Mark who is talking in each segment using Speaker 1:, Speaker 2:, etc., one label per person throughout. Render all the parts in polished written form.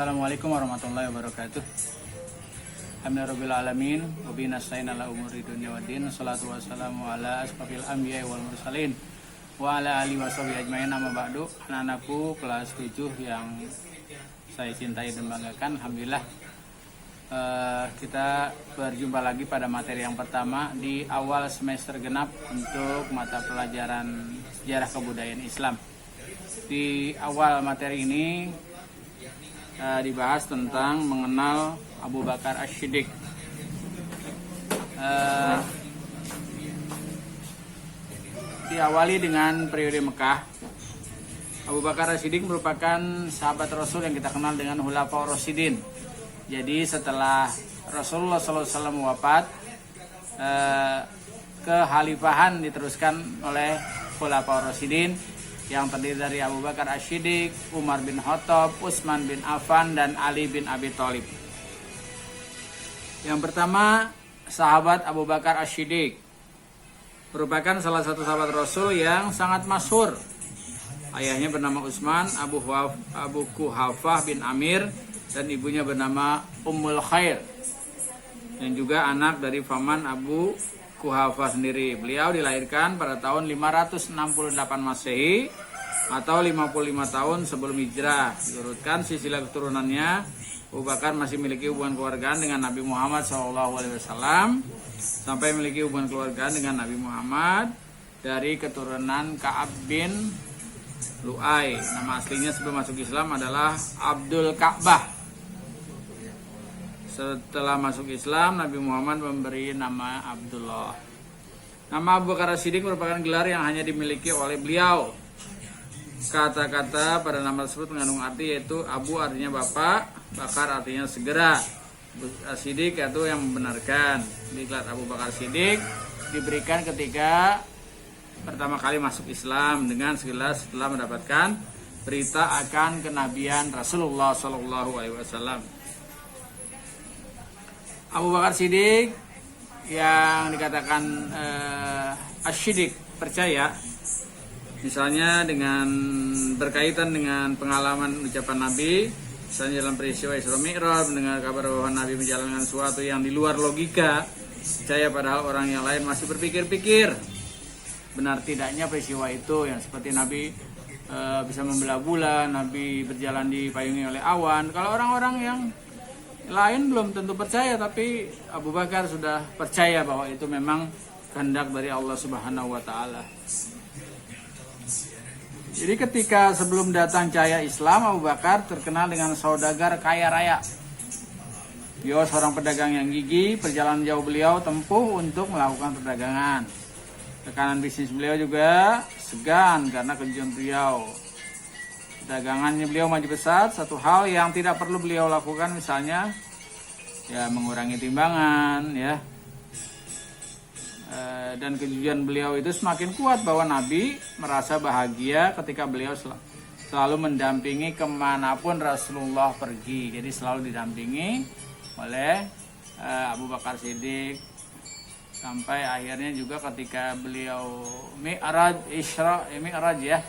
Speaker 1: Assalamualaikum warahmatullahi wabarakatuh. Alhamdulillahirabbil alamin wa bihi nasta'in ala umuri dunya waddin. Shalatu wassalamu ala asyrofil anbiya'i wal mursalin wa ala alihi washabihi ajmain. Amma ba'du. Anak-anakku kelas 7 yang saya cintai dan banggakan, alhamdulillah kita berjumpa lagi pada materi yang pertama di awal semester genap untuk mata pelajaran sejarah kebudayaan Islam. Di awal materi ini dibahas tentang mengenal Abu Bakar As-Siddiq. Diawali dengan periode Mekah. Abu Bakar As-Siddiq merupakan sahabat Rasul yang kita kenal dengan Khulafaur Rasyidin. Jadi setelah Rasulullah SAW wafat, kekhalifahan diteruskan oleh Khulafaur Rasyidin yang terdiri dari Abu Bakar As-Siddiq, Umar bin Khattab, Utsman bin Affan, dan Ali bin Abi Thalib. Yang pertama, sahabat Abu Bakar As-Siddiq merupakan salah satu sahabat Rasul yang sangat masyhur. Ayahnya bernama Utsman, Abu Quhafah bin Amir, dan ibunya bernama Ummul Khair, dan juga anak dari paman Abu Quhafah sendiri. Beliau dilahirkan pada tahun 568 Masehi atau 55 tahun sebelum hijrah. Diurutkan silsilah keturunannya, Abu Bakar masih memiliki hubungan keluargaan dengan Nabi Muhammad SAW sampai memiliki hubungan keluargaan dengan Nabi Muhammad dari keturunan Ka'ab bin Lu'ay. Nama aslinya sebelum masuk Islam adalah Abdul Ka'bah. Setelah masuk Islam, Nabi Muhammad memberi nama Abdullah. Nama Abu Bakar As-Siddiq merupakan gelar yang hanya dimiliki oleh beliau. Kata-kata pada nama tersebut mengandung arti, yaitu Abu artinya bapak, Bakar artinya segera. As-Siddiq itu yang membenarkan. Gelar Abu Bakar As-Siddiq diberikan ketika pertama kali masuk Islam dengan segelas setelah mendapatkan berita akan kenabian Rasulullah SAW. Abu Bakar Siddiq yang dikatakan As-Siddiq percaya, misalnya dengan berkaitan dengan pengalaman ucapan Nabi, misalnya dalam peristiwa Isra Mi'raj mendengar kabar bahwa Nabi menjalankan sesuatu yang di luar logika, percaya padahal orang yang lain masih berpikir-pikir benar tidaknya peristiwa itu, yang seperti Nabi bisa membelah bulan, Nabi berjalan dipayungi oleh awan. Kalau orang-orang yang lain belum tentu percaya, tapi Abu Bakar sudah percaya bahwa itu memang kehendak dari Allah Subhanahu wa taala. Jadi ketika sebelum datang cahaya Islam, Abu Bakar terkenal dengan saudagar kaya raya. Beliau seorang pedagang yang gigih, perjalanan jauh beliau tempuh untuk melakukan perdagangan. Tekanan bisnis beliau juga segan karena kejujuran beliau. Dagangannya beliau maju pesat. Satu hal yang tidak perlu beliau lakukan, misalnya ya mengurangi timbangan, ya. Dan kejujuran beliau itu semakin kuat bahwa Nabi merasa bahagia ketika beliau selalu mendampingi kemanapun Rasulullah pergi. Jadi selalu didampingi oleh Abu Bakar Siddiq sampai akhirnya juga ketika beliau Mi'raj ya,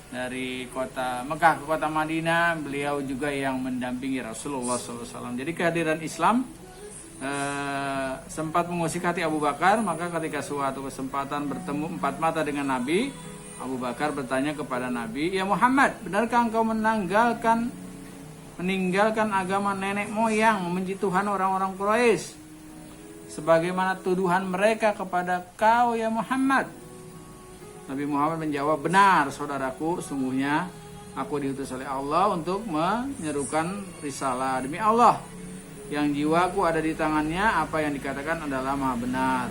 Speaker 1: dari kota Mekah ke kota Madinah, beliau juga yang mendampingi Rasulullah SAW. Jadi kehadiran Islam sempat mengusik hati Abu Bakar. Maka ketika suatu kesempatan bertemu empat mata dengan Nabi, Abu Bakar bertanya kepada Nabi, "Ya Muhammad, benarkah engkau meninggalkan agama nenek moyang, membenci Tuhan orang-orang Quraisy, sebagaimana tuduhan mereka kepada kau ya Muhammad?" Nabi Muhammad menjawab, "Benar saudaraku, sungguhnya aku diutus oleh Allah untuk menyerukan risalah. Demi Allah, yang jiwaku ada di tangannya, apa yang dikatakan adalah maha benar."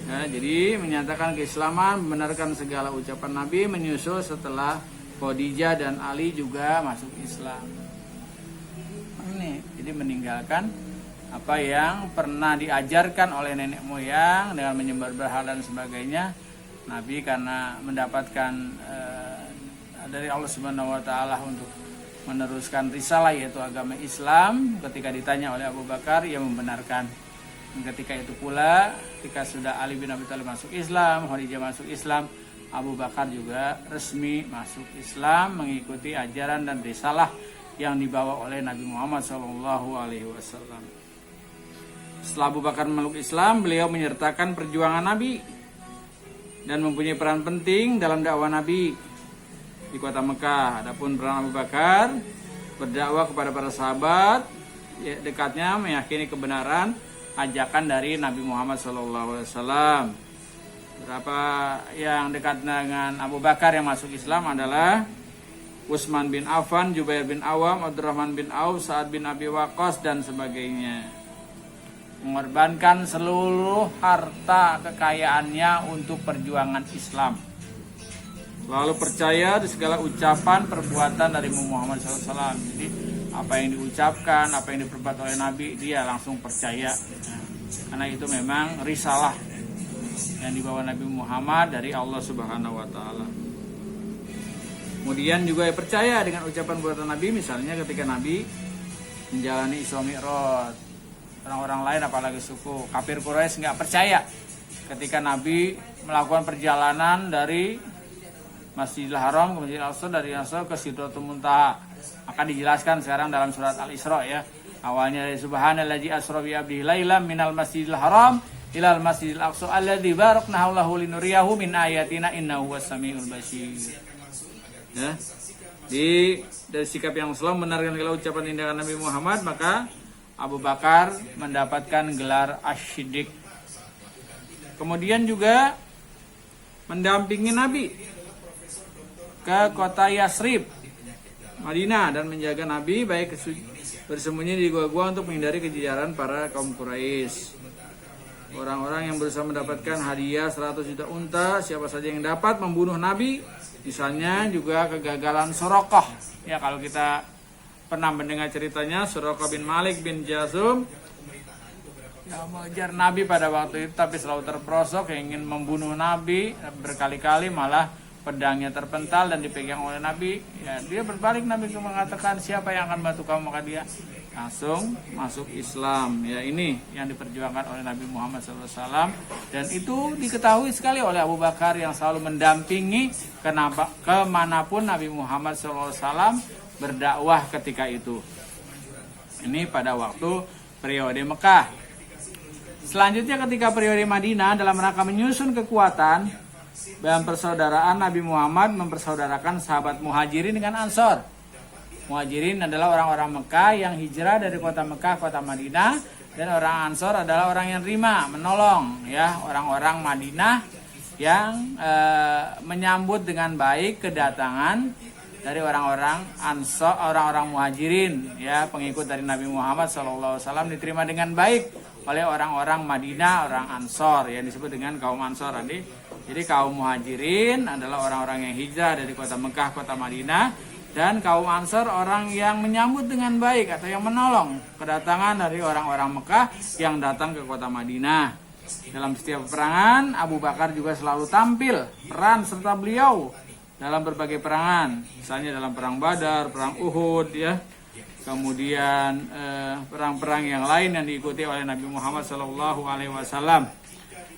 Speaker 1: Ya, jadi menyatakan keislaman, membenarkan segala ucapan Nabi, menyusul setelah Khadijah dan Ali juga masuk Islam. Ini, jadi meninggalkan apa yang pernah diajarkan oleh nenek moyang dengan menyembah berhala dan sebagainya. Nabi karena mendapatkan dari Allah Subhanahu wa taala untuk meneruskan risalah, yaitu agama Islam, ketika ditanya oleh Abu Bakar, ia membenarkan. Dan ketika itu pula, ketika sudah Ali bin Abi Thalib masuk Islam, Khadijah masuk Islam, Abu Bakar juga resmi masuk Islam, mengikuti ajaran dan risalah yang dibawa oleh Nabi Muhammad SAW. Setelah Abu Bakar memeluk Islam, beliau menyertakan perjuangan Nabi dan mempunyai peran penting dalam dakwah Nabi di kota Mekah. Adapun peran Abu Bakar berdakwah kepada para sahabat, dekatnya meyakini kebenaran ajakan dari Nabi Muhammad SAW. Beberapa yang dekat dengan Abu Bakar yang masuk Islam adalah Utsman bin Affan, Jubair bin Awam, Abdurrahman bin Auf, Sa'ad bin Abi Waqqas dan sebagainya. Mengorbankan seluruh harta kekayaannya untuk perjuangan Islam. Selalu percaya di segala ucapan perbuatan dari Muhammad SAW. Jadi apa yang diucapkan, apa yang diperbuat oleh Nabi, dia langsung percaya. Karena itu memang risalah yang dibawa Nabi Muhammad dari Allah Subhanahu wa taala. Kemudian juga percaya dengan ucapan buatan Nabi, misalnya ketika Nabi menjalani Isra Mi'raj. Orang-orang lain apalagi suku kafir Quraisy nggak percaya ketika Nabi melakukan perjalanan dari Masjidil Haram ke Masjidil Aqsa, dari Aqsa ke Sidratul Muntaha. Maka dijelaskan sekarang dalam surat Al-Isra ya. Awalnya dari subhanallazi asra bi 'abdihi lailan minal Masjidil Haram ilal Masjidil Aqsa alladzi barakna haulahu linuriyahu min ayatina innahu was-sami'ul basir. Ya. Dari sikap yang selalu benarkan segala ucapan tindakan Nabi Muhammad, maka Abu Bakar mendapatkan gelar Asy-Siddiq. Kemudian juga mendampingi Nabi ke kota Yasrib, Madinah, dan menjaga Nabi baik bersembunyi di gua-gua untuk menghindari kejaran para kaum Quraisy. Orang-orang yang berusaha mendapatkan hadiah 100 juta unta, siapa saja yang dapat membunuh Nabi. Misalnya juga kegagalan Suraqah. Ya, kalau kita pernah mendengar ceritanya, Suraqah bin Malik bin Jasum yang mengejar Nabi pada waktu itu, tapi selalu terperosok ingin membunuh Nabi berkali-kali, malah pedangnya terpental dan dipegang oleh Nabi. Ya, dia berbalik, Nabi mengatakan, siapa yang akan bantu kamu? Maka dia langsung masuk Islam. Ya, ini yang diperjuangkan oleh Nabi Muhammad SAW, dan itu diketahui sekali oleh Abu Bakar yang selalu mendampingi kemanapun Nabi Muhammad SAW berdakwah ketika itu. Ini pada waktu periode Mekah. Selanjutnya ketika periode Madinah, dalam rangka menyusun kekuatan dan persaudaraan, Nabi Muhammad mempersaudarakan sahabat Muhajirin dengan Ansor. Muhajirin adalah orang-orang Mekah yang hijrah dari kota Mekah kota Madinah, dan orang Ansor adalah orang yang terima menolong ya orang-orang Madinah yang menyambut dengan baik kedatangan dari orang-orang Ansor, orang-orang Muhajirin ya, pengikut dari Nabi Muhammad SAW diterima dengan baik oleh orang-orang Madinah, orang Ansor yang disebut dengan kaum Ansor tadi. Jadi kaum Muhajirin adalah orang-orang yang hijrah dari kota Mekah kota Madinah, dan kaum Ansor orang yang menyambut dengan baik atau yang menolong kedatangan dari orang-orang Mekah yang datang ke kota Madinah. Dalam setiap peperangan, Abu Bakar juga selalu tampil peran serta beliau dalam berbagai perangan, misalnya dalam perang Badar, perang Uhud ya. Kemudian perang-perang yang lain yang diikuti oleh Nabi Muhammad SAW.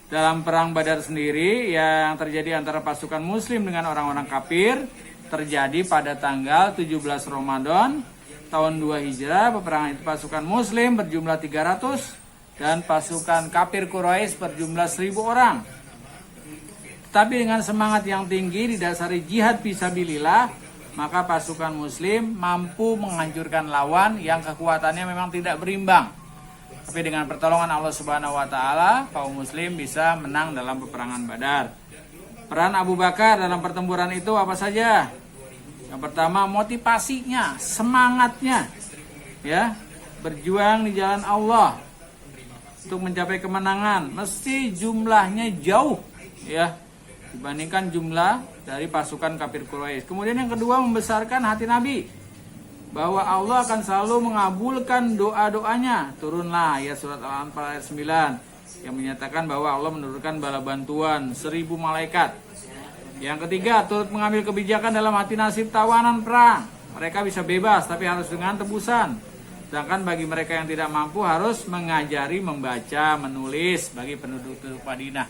Speaker 1: Dalam perang Badar sendiri yang terjadi antara pasukan Muslim dengan orang-orang kafir terjadi pada tanggal 17 Ramadan tahun 2 Hijrah. Peperangan itu pasukan Muslim berjumlah 300 dan pasukan kafir Quraisy berjumlah 1000 orang. Tapi dengan semangat yang tinggi didasari jihad fisabilillah, maka pasukan Muslim mampu menghancurkan lawan yang kekuatannya memang tidak berimbang. Tapi dengan pertolongan Allah Subhanahu wa taala, kaum Muslim bisa menang dalam peperangan Badar. Peran Abu Bakar dalam pertempuran itu apa saja? Yang pertama, motivasinya, semangatnya ya, berjuang di jalan Allah untuk mencapai kemenangan, mesti jumlahnya jauh ya dibandingkan jumlah dari pasukan kafir Quraisy. Kemudian yang kedua, membesarkan hati Nabi bahwa Allah akan selalu mengabulkan doa-doanya. Turunlah ya surat Al-Anfal ayat 9 yang menyatakan bahwa Allah menurunkan bala bantuan 1000 malaikat. Yang ketiga, turut mengambil kebijakan dalam hati nasib tawanan perang. Mereka bisa bebas tapi harus dengan tebusan. Sedangkan bagi mereka yang tidak mampu harus mengajari membaca, menulis bagi penduduk Madinah.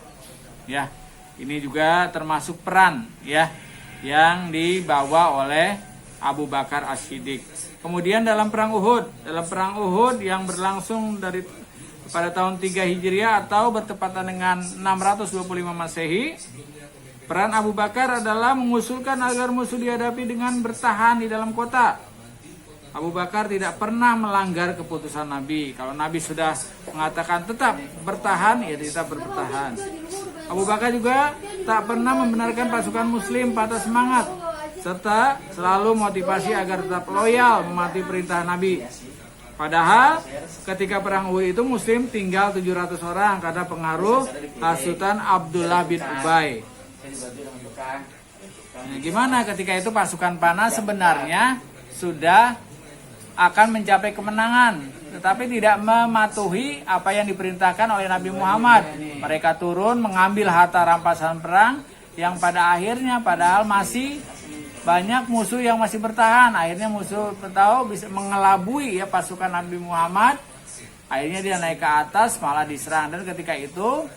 Speaker 1: Ya, ini juga termasuk peran ya yang dibawa oleh Abu Bakar As-Siddiq. Kemudian dalam perang Uhud yang berlangsung pada tahun 3 Hijriah atau bertepatan dengan 625 Masehi, peran Abu Bakar adalah mengusulkan agar musuh dihadapi dengan bertahan di dalam kota. Abu Bakar tidak pernah melanggar keputusan Nabi. Kalau Nabi sudah mengatakan tetap bertahan, ya tetap bertahan. Abu Bakar juga tak pernah membenarkan pasukan Muslim patah semangat, serta selalu motivasi agar tetap loyal mematuhi perintah Nabi. Padahal ketika perang Uhud itu Muslim tinggal 700 orang karena pengaruh hasutan Abdullah bin Ubay. Nah, gimana ketika itu pasukan panah sebenarnya sudah akan mencapai kemenangan, tetapi tidak mematuhi apa yang diperintahkan oleh Nabi Muhammad. Mereka turun mengambil harta rampasan perang yang pada akhirnya padahal masih banyak musuh yang masih bertahan. Akhirnya musuh tahu bisa mengelabui ya pasukan Nabi Muhammad. Akhirnya dia naik ke atas malah diserang, dan ketika itu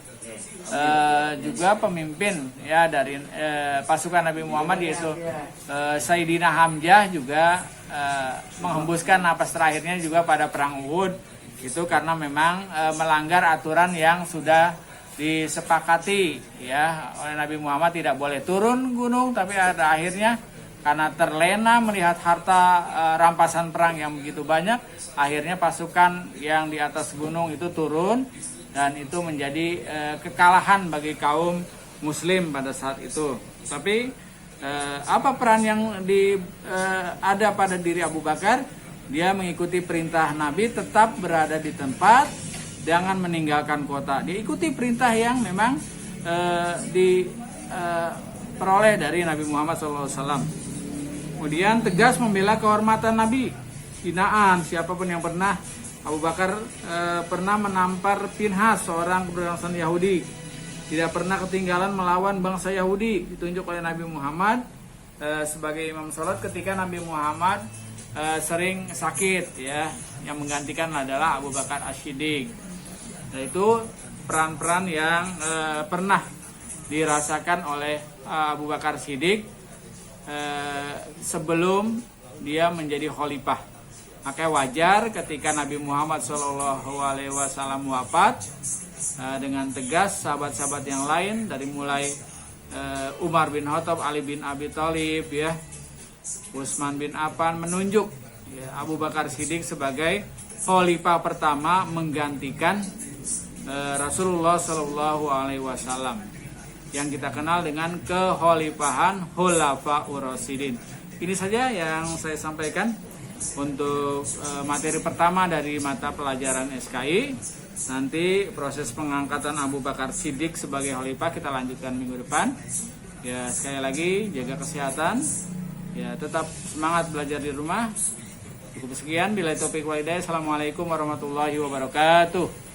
Speaker 1: juga pemimpin ya dari pasukan Nabi Muhammad yaitu Sayyidina Hamzah juga menghembuskan napas terakhirnya juga pada perang Uhud. Itu karena memang melanggar aturan yang sudah disepakati ya oleh Nabi Muhammad, tidak boleh turun gunung, tapi pada akhirnya karena terlena melihat harta rampasan perang yang begitu banyak, akhirnya pasukan yang di atas gunung itu turun, dan itu menjadi kekalahan bagi kaum Muslim pada saat itu. Tapi apa peran yang ada pada diri Abu Bakar? Dia mengikuti perintah Nabi, tetap berada di tempat, jangan meninggalkan kota. Dia ikuti perintah yang memang diperoleh dari Nabi Muhammad SAW. Kemudian tegas membela kehormatan Nabi, hinaan siapapun yang pernah. Abu Bakar pernah menampar Pinhas, seorang keberangkatan Yahudi. Tidak pernah ketinggalan melawan bangsa Yahudi. Ditunjuk oleh Nabi Muhammad sebagai imam sholat ketika Nabi Muhammad sering sakit ya. Yang menggantikan adalah Abu Bakar As-Siddiq. Nah, itu peran-peran yang pernah dirasakan oleh Abu Bakar Siddiq sebelum dia menjadi khalifah. Makanya wajar ketika Nabi Muhammad SAW wafat, dengan tegas sahabat-sahabat yang lain dari mulai Umar bin Khattab, Ali bin Abi Thalib, ya, Utsman bin Affan menunjuk ya, Abu Bakar Siddiq sebagai khalifah pertama menggantikan Rasulullah SAW yang kita kenal dengan kekhalifahan Khulafaur Rasyidin. Ini saja yang saya sampaikan untuk materi pertama dari mata pelajaran SKI. Nanti proses pengangkatan Abu Bakar Siddiq sebagai khalifah kita lanjutkan minggu depan. Ya, sekali lagi jaga kesehatan. Ya, tetap semangat belajar di rumah. Cukup sekian, billahi taufiq wal hidayah. Assalamualaikum warahmatullahi wabarakatuh.